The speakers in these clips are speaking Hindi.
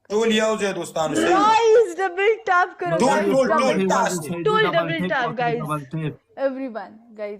टोल यावजे दोस्तानो सही गाइस डबल टैप करो toll guys, toll double toll tap. Task Double tap guys. Everyone guys,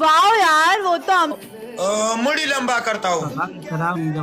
wow यार वो तो हम मुड़ी लंबा करता हूँ खराब या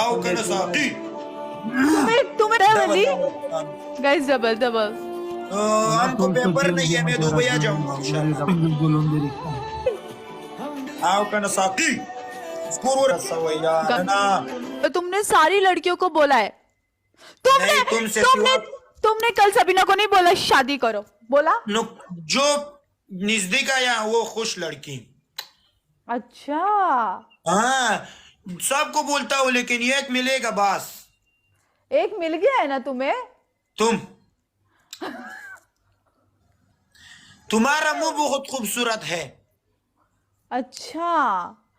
आओ कनो साकी तुम्हें वली गाइस डबल हमको पेपर नहीं है मैं दुबई आ जाऊंगा इंशाल्लाह गुलम दरी आओ कनो साकी स्कोर सवैया ना तो तुमने सारी लड़कियों को बोला है तुमने नहीं, तुमसे तुमने सिवा- तुमने कल सबीना को नहीं बोला शादी करो बोला जो नजदीक आया वो खुश लड़की अच्छा हाँ सबको बोलता हूँ लेकिन एक मिलेगा बस एक मिल गया है ना तुम्हें तुम तुम्हारा मुंह बहुत खूबसूरत है अच्छा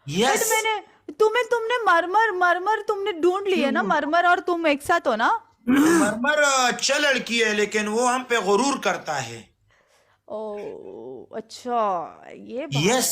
यस फिर मैंने तुमने मरमर तुमने ढूंढ लिया ना मरमर और तुम एक साथ हो ना मरमर अच्छा लड़की है लेकिन वो हम पे गुरूर करता है ओ अच्छा ये बात यस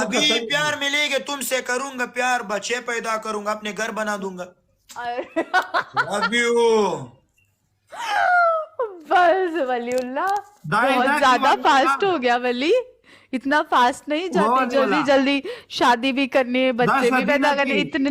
अभी प्यार मिलेगा तुमसे करूंगा प्यार बच्चे पैदा करूंगा अपने घर बना दूंगा अभी वो बस वलीउल्लाह दाई बहुत ना ज्यादा कि फास्ट हो गया वली इतना फास्ट नहीं जाते बहुत जल्दी बोला। जल्दी शादी भी करनी है बच्चे भी सबीना पैदा करने की। इतने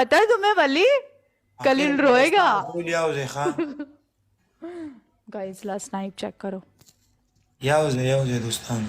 पता है तुम्हें वली कलील रोएगा यावजे खान गाइस ला स्नाइप चेक करो यावजे दोस्तान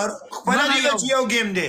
और पहला दिया जियो गेम दे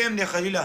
गेम दे खलीला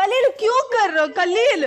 कलील क्यों कर रहे हो कलील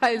गाइस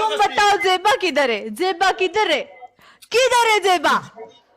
तुम बताओ जेबा किधर है जेबा किधर है जेबा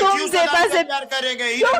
तुम क्यों जेबा सदाम से प्यार करेगा क्यों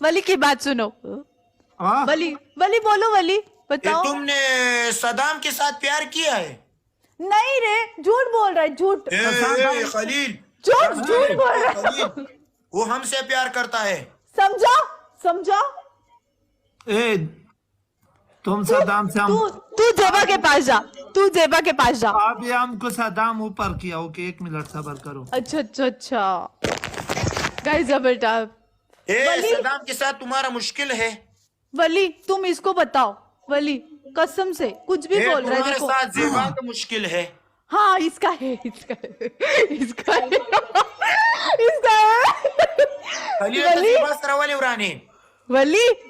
वली की बात सुनो वली वली बोलो वली बताओ तुमने सदाम के साथ प्यार किया है नहीं रे झूठ बोल रहा है झूठ खलील झूठ बोल रहा है खलील वो हमसे प्यार करता है समझा ए तुम सदाम से हम तू जेबा के पास जा तू जेबा के पास जा अभी हमको सदाम ऊपर किया ओके 1 मिनट सब्र करो अच्छा गाइस डबल टैप सदाम के साथ तुम्हारा मुश्किल है वली तुम इसको बताओ वली कसम से कुछ भी बोल रहा है तुम्हारे देखो साथ जेबा का मुश्किल है हाँ इसका है खलील वली जेबा सरावाले उराने वली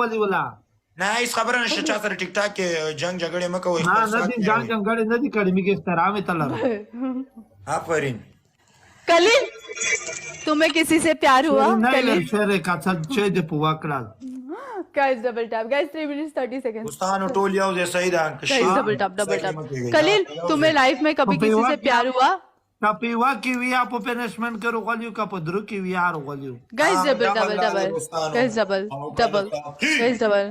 वली वला ना इस खबर नशे चा सर टिकटॉक के जंग झगड़े में कोई ना नदी जान जंगड़े नदी कड़ी मिगे तरामे तलर आफरीन कलील तुम्हें किसी से प्यार हुआ नहीं कलील ले शेरे का छे दे पुवा कड़ा guys double tap guys 3 minutes 30 seconds दोस्तान टोल याव जैसा ही दान गाइस डबल टैप कलील तुम्हें लाइफ में कभी किसी से प्यार हुआ कपिवा की विया पो पेनिशमेंट करो गलियो का पदरु की विया रो गलियो गाइस हाँ, डबल double, गाइस डबल दोस्तानो। Guys double